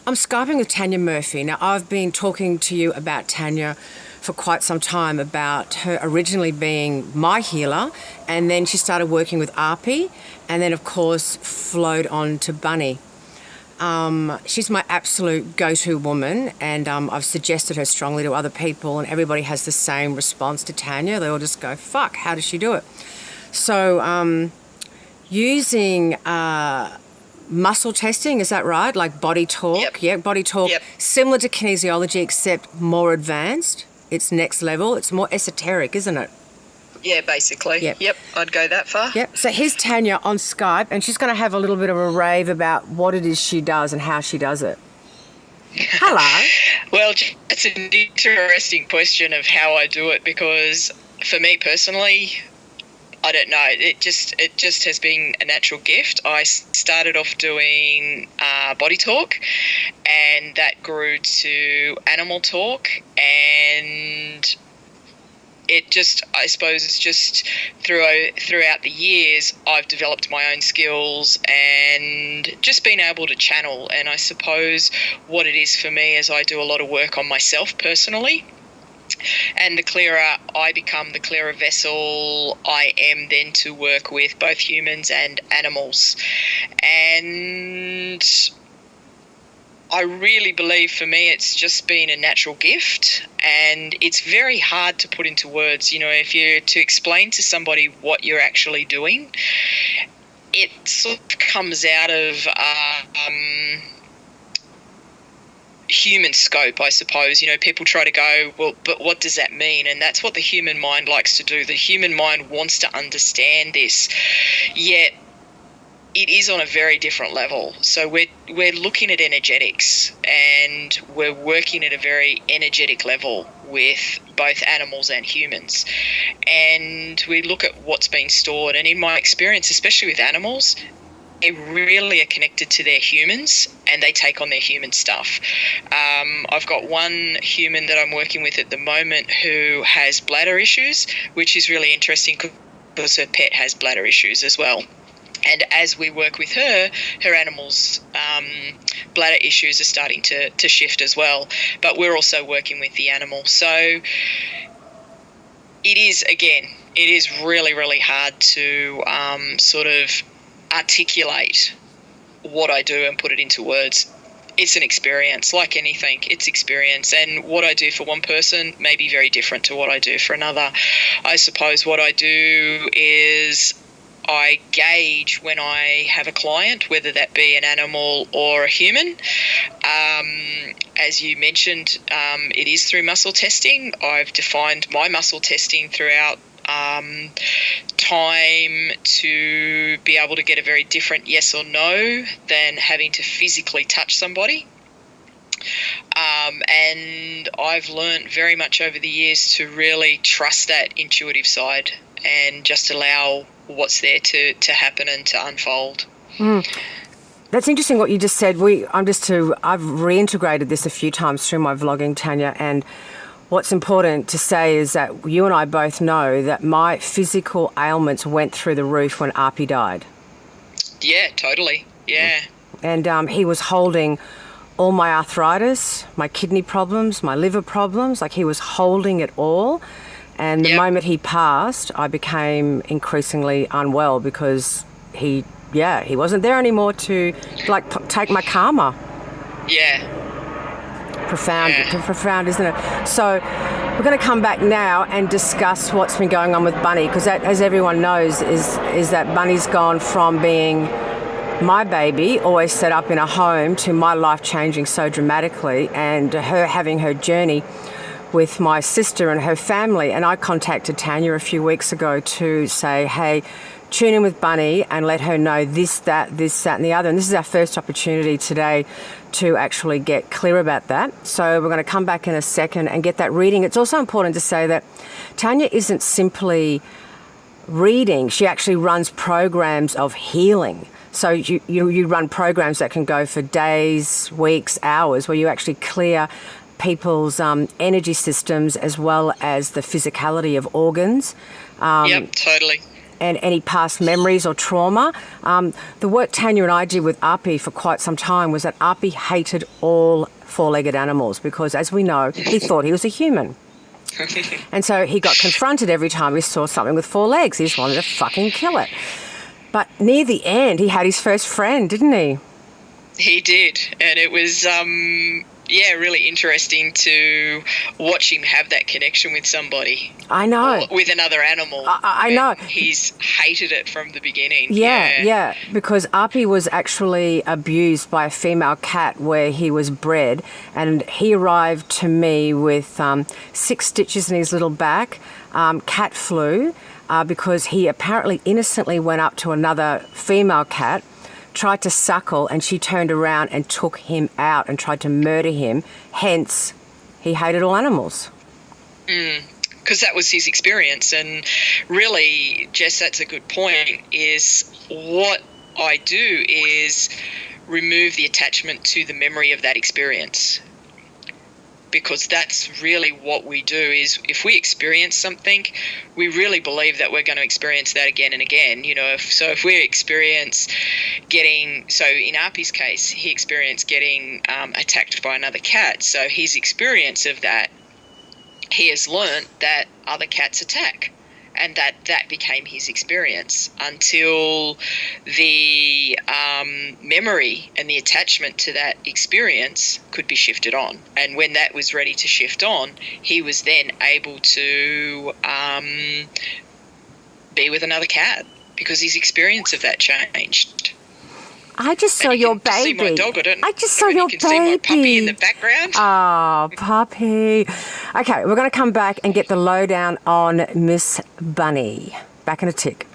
I'm Skyping with Tanya Murphy. Now, I've been talking to you about Tanya for quite some time, about her originally being my healer, and then she started working with Arpie, and then, of course, flowed on to Bunny. She's my absolute go-to woman, and I've suggested her strongly to other people, and everybody has the same response to Tanya. They all just go, fuck, how does she do it? So using muscle testing, is that right? Like body talk? Yep. Yeah, body talk. Yep. Similar to kinesiology, except more advanced. It's next level. It's more esoteric, isn't it? Yeah, basically. Yep. Yep, I'd go that far. Yep. So here's Tanya on Skype, and she's going to have a little bit of a rave about what it is she does and how she does it. Hello. Well, it's an interesting question of how I do it, because for me personally, I don't know. It just has been a natural gift. I started off doing body talk, and that grew to animal talk, and it just, I suppose, it's just throughout the years, I've developed my own skills and just been able to channel. And I suppose what it is for me is I do a lot of work on myself personally. And the clearer I become, the clearer vessel I am then to work with both humans and animals. And I really believe for me it's just been a natural gift, and it's very hard to put into words. You know, if you're to explain to somebody what you're actually doing, it sort of comes out of human scope, I suppose. You know, people try to go, well, but what does that mean? And that's what the human mind likes to do. The human mind wants to understand this, yet it is on a very different level. So we're looking at energetics, and we're working at a very energetic level with both animals and humans. And we look at what's being stored. And in my experience, especially with animals, they really are connected to their humans, and they take on their human stuff. I've got one human that I'm working with at the moment who has bladder issues, which is really interesting because her pet has bladder issues as well. And as we work with her animals' bladder issues are starting to shift as well. But we're also working with the animal. So it is really, really hard to sort of articulate what I do and put it into words. It's an experience, like anything. It's experience, and what I do for one person may be very different to what I do for another. I suppose what I do is I gauge when I have a client, whether that be an animal or a human. As you mentioned, it is through muscle testing. I've defined my muscle testing throughout time to be able to get a very different yes or no than having to physically touch somebody. And I've learned very much over the years to really trust that intuitive side and just allow what's there to happen and to unfold. That's interesting what you just said. I've reintegrated this a few times through my vlogging, Tanya, and what's important to say is that you and I both know that my physical ailments went through the roof when Arpie died. Yeah, totally. Yeah. And he was holding all my arthritis, my kidney problems, my liver problems, like he was holding it all. And the moment he passed, I became increasingly unwell because he wasn't there anymore to take my karma. Yeah. Profound, isn't it? So we're going to come back now and discuss what's been going on with Bunny, because that, as everyone knows, is that Bunny's gone from being my baby, always set up in a home, to my life changing so dramatically, and her having her journey with my sister and her family. And I contacted Tanya a few weeks ago to say, hey, tune in with Bunny and let her know this, that, and the other. And this is our first opportunity today to actually get clear about that. So we're going to come back in a second and get that reading. It's also important to say that Tanya isn't simply reading. She actually runs programs of healing. So you run programs that can go for days, weeks, hours, where you actually clear people's energy systems as well as the physicality of organs. Yep, totally. and any past memories or trauma. The work Tanya and I did with Arpie for quite some time was that Arpie hated all four-legged animals because, as we know, he thought he was a human. And so he got confronted every time he saw something with four legs. He just wanted to fucking kill it. But near the end, he had his first friend, didn't he? He did. And it was, really interesting to watch him have that connection with somebody. I know. Or with another animal. I know. He's hated it from the beginning. Yeah, because Arpie was actually abused by a female cat where he was bred, and he arrived to me with 6 stitches in his little back, cat flu, because he apparently innocently went up to another female cat, tried to suckle, and she turned around and took him out and tried to murder him. Hence, he hated all animals. Because that was his experience. And really, Jess, that's a good point, is what I do is remove the attachment to the memory of that experience. Because that's really what we do, is if we experience something, we really believe that we're going to experience that again and again. If we experience getting, so in Arpie's case, he experienced getting attacked by another cat. So his experience of that, he has learnt that other cats attack. And that became his experience until the memory and the attachment to that experience could be shifted on. And when that was ready to shift on, he was then able to be with another cat because his experience of that changed. I just saw your baby. See my dog. I just saw your baby. You can see my puppy in the background. Oh, puppy. Okay, we're going to come back and get the lowdown on Miss Bunny. Back in a tick.